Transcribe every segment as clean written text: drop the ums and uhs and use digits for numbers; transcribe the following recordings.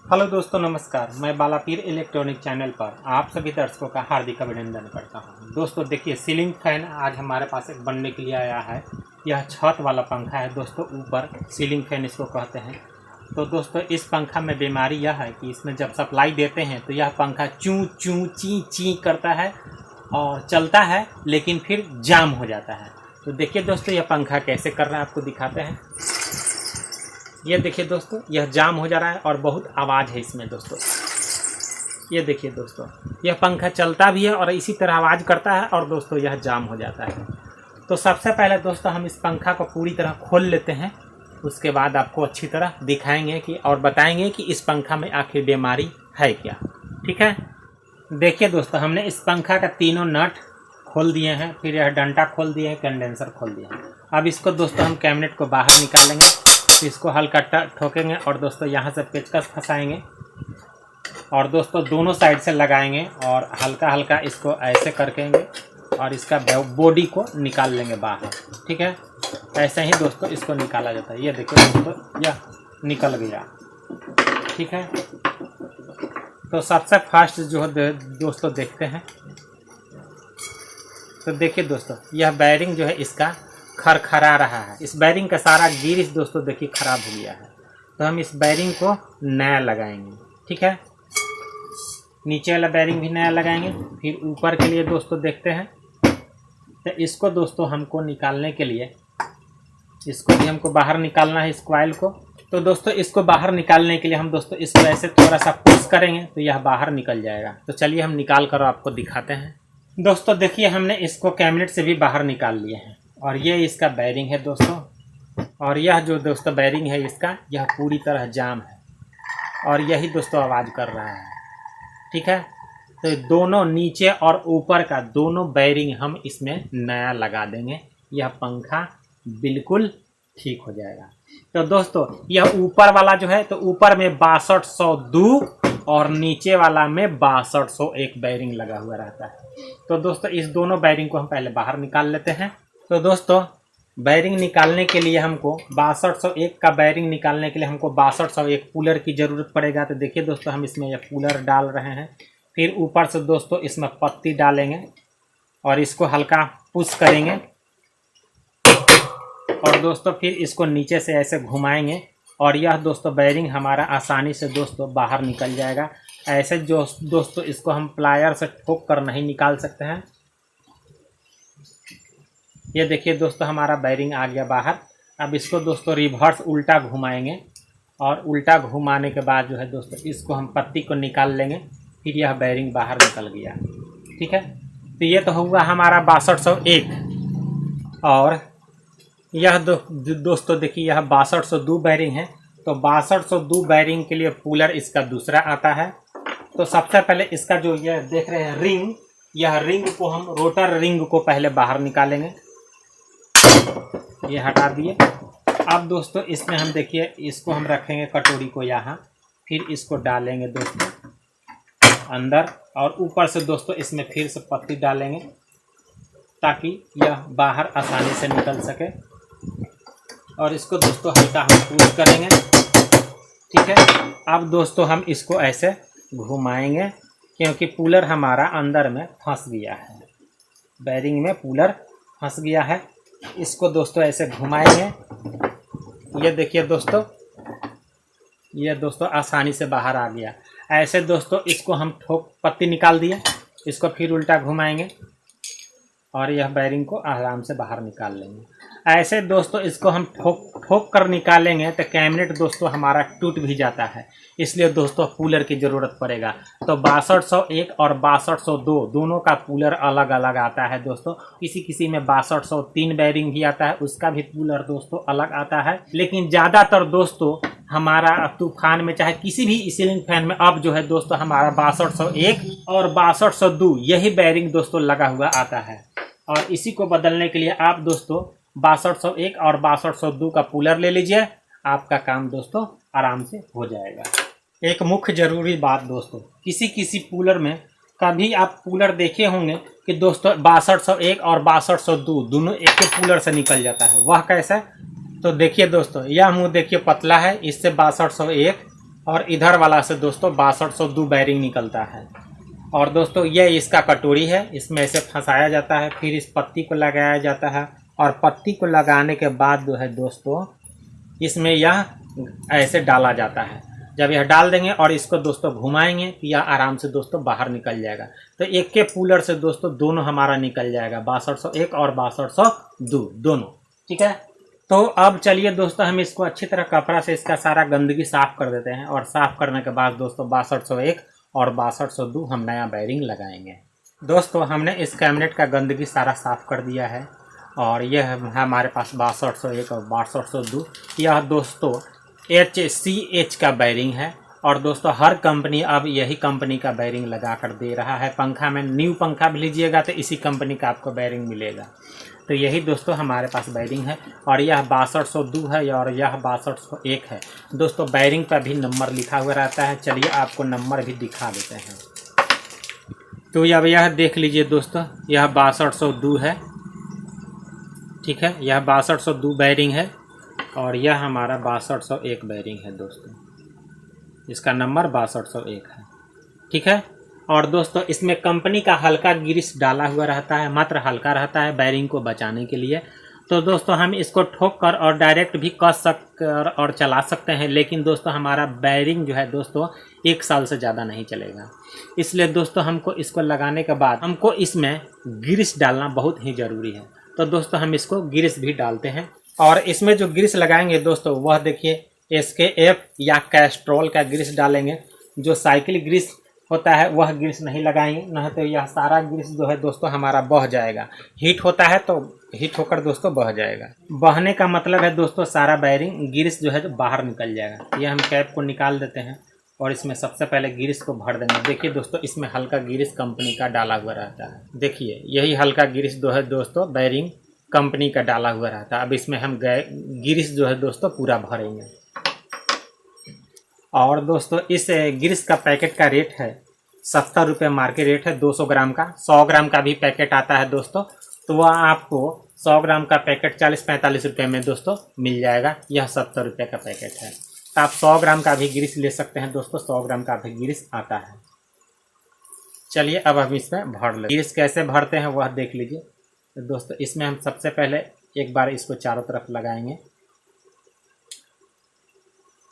Hello दोस्तों, नमस्कार। मैं बालापीर इलेक्ट्रॉनिक चैनल पर आप सभी दर्शकों का हार्दिक अभिनंदन करता हूं। दोस्तों देखिए, सीलिंग फैन आज हमारे पास एक बनने के लिए आया है। यह छत वाला पंखा है दोस्तों, ऊपर सीलिंग फैन इसको कहते हैं। तो दोस्तों इस पंखा में बीमारी यह है कि इसमें जब सप्लाई देते हैं तो यह पंखा चूँ चूँ ची ची करता है और चलता है, लेकिन फिर जाम हो जाता है। तो देखिए दोस्तों, यह पंखा कैसे कर रहा है आपको दिखाते हैं। ये देखिए दोस्तों, यह जाम हो जा रहा है और बहुत आवाज़ है इसमें दोस्तों। ये देखिए दोस्तों, यह पंखा चलता भी है और इसी तरह आवाज़ करता है और दोस्तों यह जाम हो जाता है। तो सबसे पहले दोस्तों हम इस पंखा को पूरी तरह खोल लेते हैं, उसके बाद आपको अच्छी तरह दिखाएंगे कि और बताएंगे कि इस पंखा में आखिर बीमारी है क्या। ठीक है, देखिए दोस्तों, हमने इस पंखा का तीनों नट खोल दिए हैं, फिर यह डंटा खोल दिए हैं, कंडेंसर खोल दिए हैं। अब इसको दोस्तों हम कैबिनेट को बाहर निकालेंगे, इसको हल्का ठोकेंगे और दोस्तों यहाँ से पेचकस फंसाएंगे और दोस्तों दोनों साइड से लगाएंगे और हल्का हल्का इसको ऐसे करकेंगे और इसका बॉडी को निकाल लेंगे बाहर। ठीक है, ऐसे ही दोस्तों इसको निकाला जाता है। ये देखिए दोस्तों, यह निकल गया। ठीक है, तो सबसे फर्स्ट जो है दोस्तों देखते हैं। तो देखिए दोस्तों, यह बैरिंग जो है इसका खरखरा रहा है। इस बैरिंग का सारा गिरिश दोस्तों देखिए खराब हो गया है। तो हम इस बैरिंग को नया लगाएंगे। ठीक है, नीचे वाला बैरिंग भी नया लगाएंगे। फिर ऊपर के लिए दोस्तों देखते हैं। तो इसको दोस्तों हमको निकालने के लिए इसको भी हमको बाहर निकालना है, इस कॉइल को। तो दोस्तों इसको बाहर निकालने के लिए हम दोस्तों इसको ऐसे थोड़ा सा पुश करेंगे तो यह बाहर निकल जाएगा। तो चलिए हम निकाल कर आपको दिखाते हैं। दोस्तों देखिए, हमने इसको कैबिनेट से भी बाहर निकाल लिए हैं और ये इसका बैरिंग है दोस्तों। और यह जो दोस्तों बैरिंग है इसका, यह पूरी तरह जाम है और यही दोस्तों आवाज़ कर रहा है। ठीक है, तो दोनों नीचे और ऊपर का दोनों बैरिंग हम इसमें नया लगा देंगे। यह पंखा बिल्कुल ठीक हो जाएगा। तो दोस्तों यह ऊपर वाला जो है, तो ऊपर में 6202 और नीचे वाला में 6201 बैरिंग लगा हुआ रहता है। तो दोस्तों इस दोनों बैरिंग को हम पहले बाहर निकाल लेते हैं। तो दोस्तों बैरिंग निकालने के लिए हमको 6201 का बैरिंग निकालने के लिए हमको 6201 कूलर की ज़रूरत पड़ेगा। तो देखिए दोस्तों, हम इसमें यह कूलर डाल रहे हैं। फिर ऊपर से दोस्तों इसमें पत्ती डालेंगे और इसको हल्का पुश करेंगे और दोस्तों फिर इसको नीचे से ऐसे घुमाएंगे और यह दोस्तों बैरिंग हमारा आसानी से दोस्तों बाहर निकल जाएगा। ऐसे जो दोस्तों इसको हम प्लायर से ठोक कर नहीं निकाल सकते हैं। ये देखिए दोस्तों, हमारा बैरिंग आ गया बाहर। अब इसको दोस्तों रिवर्स उल्टा घुमाएंगे और उल्टा घुमाने के बाद जो है दोस्तों इसको हम पत्ती को निकाल लेंगे। फिर यह बैरिंग बाहर निकल गया। ठीक है, तो ये तो हुआ हमारा 6201। और यह दोस्तों देखिए, यह 6202 बैरिंग है। तो 6202 बैरिंग के लिए कूलर इसका दूसरा आता है। तो सबसे पहले इसका जो ये देख रहे हैं रिंग, यह रिंग को हम रोटर रिंग को पहले बाहर निकालेंगे। ये हटा दिए। अब दोस्तों इसमें हम देखिए, इसको हम रखेंगे कटोरी को यहाँ, फिर इसको डालेंगे दोस्तों अंदर और ऊपर से दोस्तों इसमें फिर से पत्ती डालेंगे ताकि यह बाहर आसानी से निकल सके। और इसको दोस्तों हल्का हम पुश करेंगे। ठीक है, अब दोस्तों हम इसको ऐसे घुमाएंगे क्योंकि कूलर हमारा अंदर में फंस गया है, बैरिंग में कूलर फंस गया है। इसको दोस्तों ऐसे घुमाएंगे। ये देखिए दोस्तों, ये दोस्तों आसानी से बाहर आ गया। ऐसे दोस्तों इसको हम ठोक पत्ती निकाल दिए, इसको फिर उल्टा घुमाएंगे और यह बैरिंग को आराम से बाहर निकाल लेंगे। ऐसे दोस्तों इसको हम ठोक कर निकालेंगे तो कैबिनेट दोस्तों हमारा टूट भी जाता है, इसलिए दोस्तों कूलर की ज़रूरत पड़ेगा। तो 6201 और 6202 दोनों का कूलर अलग अलग आता है दोस्तों। किसी में 6203 बैरिंग भी आता है, उसका भी कूलर दोस्तों अलग आता है। लेकिन ज़्यादातर दोस्तों हमारा तूफान में चाहे किसी भी सीलिंग फैन में अब जो है दोस्तों हमारा 6201 और 6202 यही बैरिंग दोस्तों लगा हुआ आता है। और इसी को बदलने के लिए आप दोस्तों 6201 और 6202 का कूलर ले लीजिए, आपका काम दोस्तों आराम से हो जाएगा। एक मुख्य ज़रूरी बात दोस्तों, किसी कूलर में कभी आप कूलर देखे होंगे कि दोस्तों 6201 और 6202 दोनों एक ही कूलर से निकल जाता है। वह कैसा? तो देखिए दोस्तों, यह मुँह देखिए पतला है, इससे 6201 और इधर वाला से दोस्तों 6202 बैरिंग निकलता है। और दोस्तों ये इसका कटोरी है, इसमें ऐसे फंसाया जाता है, फिर इस पत्ती को लगाया जाता है और पत्ती को लगाने के बाद जो है दोस्तों इसमें यह ऐसे डाला जाता है। जब यह डाल देंगे और इसको दोस्तों घुमाएंगे तो यह आराम से दोस्तों बाहर निकल जाएगा। तो एक के पुलर से दोस्तों दोनों हमारा निकल जाएगा, 6201 और 6202 दोनों। ठीक है, तो अब चलिए दोस्तों हम इसको अच्छी तरह कपड़ा से इसका सारा गंदगी साफ कर देते हैं। और साफ करने के बाद दोस्तों 6201 और 6202 हम नया बैरिंग लगाएंगे। दोस्तों हमने इस कैबिनेट का गंदगी सारा साफ कर दिया है और यह है हमारे पास 6201 और 6202। यह दोस्तों HCH का बैरिंग है और दोस्तों हर कंपनी अब यही कंपनी का बैरिंग लगा कर दे रहा है। पंखा में न्यू पंखा भी लीजिएगा तो इसी कंपनी का आपको बैरिंग मिलेगा। तो यही दोस्तों हमारे पास बैरिंग है और यह 6202 है और यह 6201 है। दोस्तों बैरिंग पर भी नंबर लिखा हुआ रहता है, चलिए आपको नंबर भी दिखा देते हैं। तो अब यह देख लीजिए दोस्तों, यह 6202 है। ठीक है, यह 6202 बैरिंग है और यह हमारा 6201 बैरिंग है दोस्तों, इसका नंबर 6201 है। ठीक है, और दोस्तों इसमें कंपनी का हल्का ग्रीस डाला हुआ रहता है, मात्र हल्का रहता है बैरिंग को बचाने के लिए। तो दोस्तों हम इसको ठोक कर और डायरेक्ट भी कस कर और चला सकते हैं, लेकिन दोस्तों हमारा बैरिंग जो है दोस्तों 1 साल से ज़्यादा नहीं चलेगा। इसलिए दोस्तों हमको इसको लगाने के बाद हमको इसमें ग्रीस डालना बहुत ही ज़रूरी है। तो दोस्तों हम इसको ग्रीस भी डालते हैं और इसमें जो ग्रीस लगाएंगे दोस्तों वह देखिए SKF या कैस्ट्रॉल का ग्रीस डालेंगे। जो साइकिल ग्रीस होता है वह ग्रीस नहीं लगाएंगे, नहीं तो यह सारा ग्रीस जो है दोस्तों हमारा बह जाएगा। हीट होता है तो हीट होकर दोस्तों बह जाएगा। बहने का मतलब है दोस्तों सारा बैरिंग ग्रीस जो है तो बाहर निकल जाएगा। ये हम कैप को निकाल देते हैं और इसमें सबसे पहले ग्रीस को भर देंगे। देखिए दोस्तों इसमें हल्का ग्रीस कंपनी का डाला हुआ रहता है। देखिए यही हल्का ग्रीस जो है दोस्तों बैरिंग कंपनी का डाला हुआ रहता है। अब इसमें हम ग्रीस जो है दोस्तों पूरा भरेंगे। और दोस्तों इस ग्रीस का पैकेट का रेट है 70 रुपये मार्केट रेट है 200 ग्राम का। 100 ग्राम का भी पैकेट आता है दोस्तों, तो वह आपको 100 ग्राम का पैकेट 40-45 रुपये में दोस्तों मिल जाएगा। यह 70 रुपये का पैकेट है। तो आप 100 ग्राम का भी ग्रीस ले सकते हैं दोस्तों, 100 ग्राम का भी ग्रीस आता है। चलिए अब हम इसमें भर लेते हैं। ग्रीस कैसे भरते हैं वह देख लीजिए। तो दोस्तों इसमें हम सबसे पहले एक बार इसको चारों तरफ लगाएंगे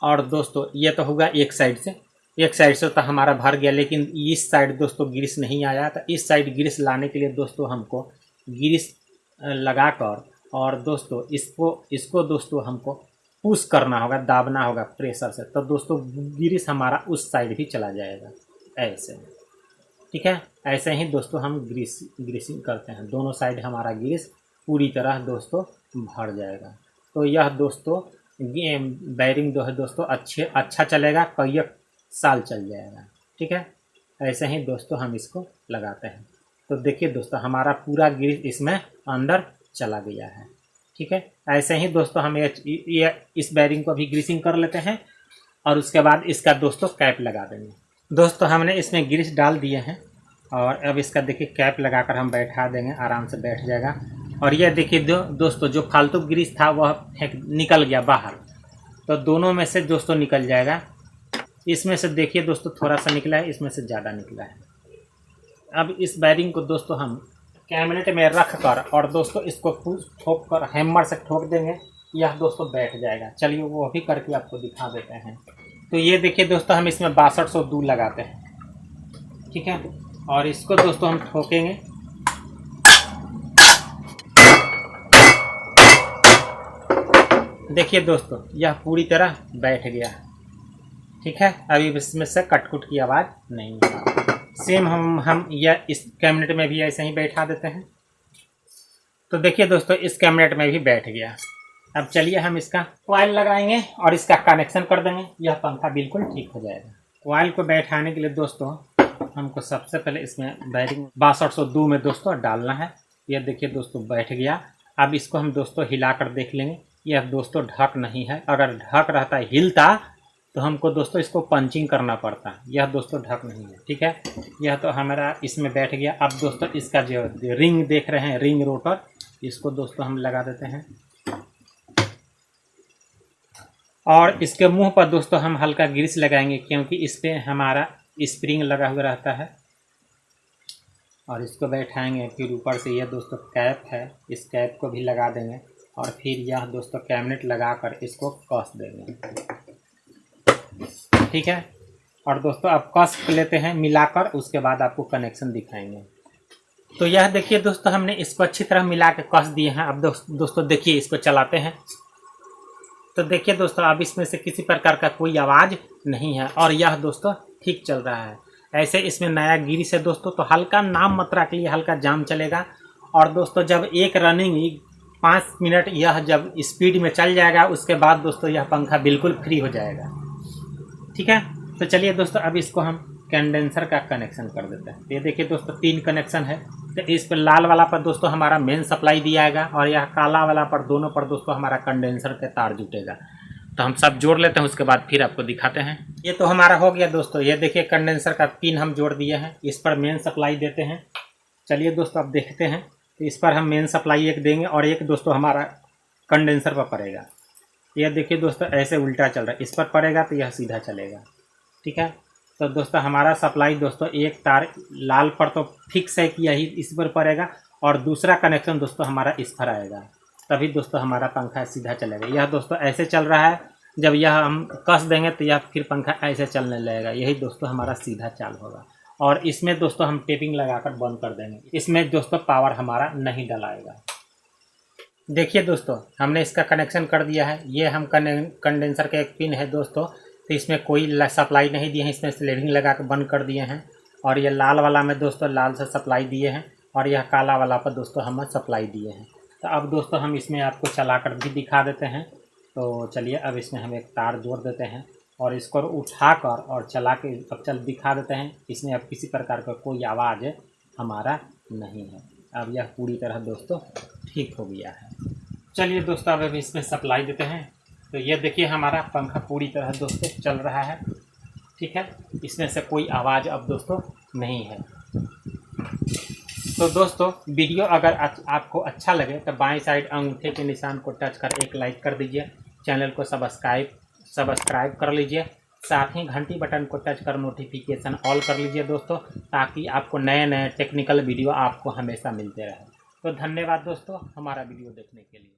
और दोस्तों ये तो होगा एक साइड से तो हमारा भर गया, लेकिन इस साइड दोस्तों ग्रीस नहीं आया। तो इस साइड ग्रीस लाने के लिए दोस्तों हमको ग्रीस लगाकर और दोस्तों इसको दोस्तों हमको पुश करना होगा, दाबना होगा प्रेशर से। तो दोस्तों ग्रीस हमारा उस साइड भी चला जाएगा ऐसे। ठीक है, ऐसे ही दोस्तों हम ग्रीसिंग करते हैं। दोनों साइड हमारा ग्रीस पूरी तरह दोस्तों भर जाएगा। तो यह दोस्तों बैरिंग जो है दोस्तों अच्छा चलेगा, कई साल चल जाएगा। ठीक है, ऐसे ही दोस्तों हम इसको लगाते हैं। तो देखिए दोस्तों हमारा पूरा ग्रीस इसमें अंदर चला गया है। ठीक है, ऐसे ही दोस्तों हम इस बैरिंग को भी ग्रीसिंग कर लेते हैं और उसके बाद इसका दोस्तों कैप लगा देंगे। दोस्तों हमने इसमें ग्रीस डाल दिए हैं और अब इसका देखिए कैप लगाकर हम बैठा देंगे, आराम से बैठ जाएगा। और यह देखिए दोस्तों जो फालतू ग्रीस था वह निकल गया बाहर, तो दोनों में से दोस्तों निकल जाएगा। इसमें से देखिए दोस्तों थोड़ा सा निकला है, इसमें से ज़्यादा निकला है। अब इस बैरिंग को दोस्तों हम कैबिनेट में रख कर और दोस्तों इसको ठोक कर हैमर से ठोक देंगे, यह दोस्तों बैठ जाएगा। चलिए वो भी करके आपको दिखा देते हैं। तो ये देखिए दोस्तों हम इसमें 6202 लगाते हैं। ठीक है, और इसको दोस्तों हम ठोकेंगे। देखिए दोस्तों यह पूरी तरह बैठ गया। ठीक है, अभी इसमें से कटकुट की आवाज़ नहीं है। सेम हम यह इस कैबिनेट में भी ऐसे ही बैठा देते हैं। तो देखिए दोस्तों इस कैबिनेट में भी बैठ गया। अब चलिए हम इसका कॉइल लगाएंगे और इसका कनेक्शन कर देंगे, यह पंखा बिल्कुल ठीक हो जाएगा। कॉइल को बैठाने के लिए दोस्तों हमको सबसे पहले इसमें बैरिंग 6202 में दोस्तों डालना है। यह देखिए दोस्तों बैठ गया। अब इसको हम दोस्तों हिला कर देख लेंगे। यह दोस्तों ढक नहीं है, अगर ढक रहता हिलता तो हमको दोस्तों इसको पंचिंग करना पड़ता। यह दोस्तों ढक नहीं है। ठीक है, यह तो हमारा इसमें बैठ गया। अब दोस्तों इसका जो रिंग देख रहे हैं, रिंग रोटर, इसको दोस्तों हम लगा देते हैं और इसके मुंह पर दोस्तों हम हल्का ग्रीस लगाएंगे, क्योंकि इस पर हमारा स्प्रिंग लगा हुआ रहता है। और इसको बैठाएंगे। फिर ऊपर से यह दोस्तों कैप है, इस कैप को भी लगा देंगे। और फिर यह दोस्तों कैबिनेट लगाकर इसको कस देंगे। ठीक है। और दोस्तों अब कस लेते हैं मिलाकर, उसके बाद आपको कनेक्शन दिखाएंगे। तो यह देखिए दोस्तों, हमने इसको अच्छी तरह मिला के कस दिए हैं। अब दोस्तों देखिए, इसको चलाते हैं तो देखिए दोस्तों, अब इसमें से किसी प्रकार का कोई आवाज़ नहीं है और यह दोस्तों ठीक चल रहा है। ऐसे इसमें नया ग्रीस है दोस्तों, तो हल्का नाम मात्रा के लिए हल्का जाम चलेगा। और दोस्तों जब एक रनिंग 5 मिनट यह जब स्पीड में चल जाएगा, उसके बाद दोस्तों यह पंखा बिल्कुल फ्री हो जाएगा। ठीक है। तो चलिए दोस्तों, अब इसको हम कंडेंसर का कनेक्शन कर देते हैं। ये देखिए दोस्तों, 3 कनेक्शन है। तो इस पर लाल वाला पर दोस्तों हमारा मेन सप्लाई दिया जाएगा और यह काला वाला पर दोनों पर दोस्तों हमारा कंडेंसर के तार जुटेगा। तो हम सब जोड़ लेते हैं, उसके बाद फिर आपको दिखाते हैं। ये तो हमारा हो गया दोस्तों। ये देखिए कंडेंसर का पिन हम जोड़ दिए हैं, इस पर मेन सप्लाई देते हैं। चलिए दोस्तों अब देखते हैं। तो इस पर हम मेन सप्लाई एक देंगे और एक दोस्तों हमारा कंडेंसर पर पड़ेगा। यह देखिए दोस्तों, ऐसे उल्टा चल रहा है, इस पर पड़ेगा तो यह सीधा चलेगा। ठीक है। तो दोस्तों हमारा सप्लाई दोस्तों एक तार लाल पर तो फिक्स है कि यही इस पर पड़ेगा, और दूसरा कनेक्शन दोस्तों हमारा इस पर आएगा, तभी दोस्तों हमारा पंखा सीधा चलेगा। यह दोस्तों ऐसे चल रहा है, जब यह हम कस देंगे तो यह फिर पंखा ऐसे चलने लगेगा। यही दोस्तों हमारा सीधा चाल होगा। और इसमें दोस्तों हम टेपिंग लगाकर बंद कर देंगे। इसमें दोस्तों पावर हमारा नहीं डलाएगा। देखिए दोस्तों, हमने इसका कनेक्शन कर दिया है। ये हम कंडेंसर का एक पिन है दोस्तों, तो इसमें कोई सप्लाई नहीं दिए हैं, इसमें स्लेविंग लगा कर बंद कर दिए हैं। और ये लाल वाला में दोस्तों लाल से सप्लाई दिए हैं, और यह काला वाला पर दोस्तों हम सप्लाई दिए हैं। तो अब दोस्तों हम इसमें आपको चलाकर भी दिखा देते हैं। तो चलिए अब इसमें हम एक तार जोड़ देते हैं और इसको उठाकर और चला के अब चल दिखा देते हैं। इसमें अब किसी प्रकार का कोई आवाज़ हमारा नहीं है। अब यह पूरी तरह दोस्तों ठीक हो गया है। चलिए दोस्तों अब इसमें सप्लाई देते हैं। तो ये देखिए हमारा पंखा पूरी तरह दोस्तों चल रहा है। ठीक है। इसमें से कोई आवाज़ अब दोस्तों नहीं है। तो दोस्तों वीडियो अगर आपको अच्छा लगे तो बाएं साइड अंगूठे के निशान को टच कर एक लाइक कर दीजिए। चैनल को सब्सक्राइब कर लीजिए। साथ ही घंटी बटन को टच कर नोटिफिकेशन ऑल कर लीजिए दोस्तों, ताकि आपको नए नए टेक्निकल वीडियो आपको हमेशा मिलते रहे। तो धन्यवाद दोस्तों हमारा वीडियो देखने के लिए।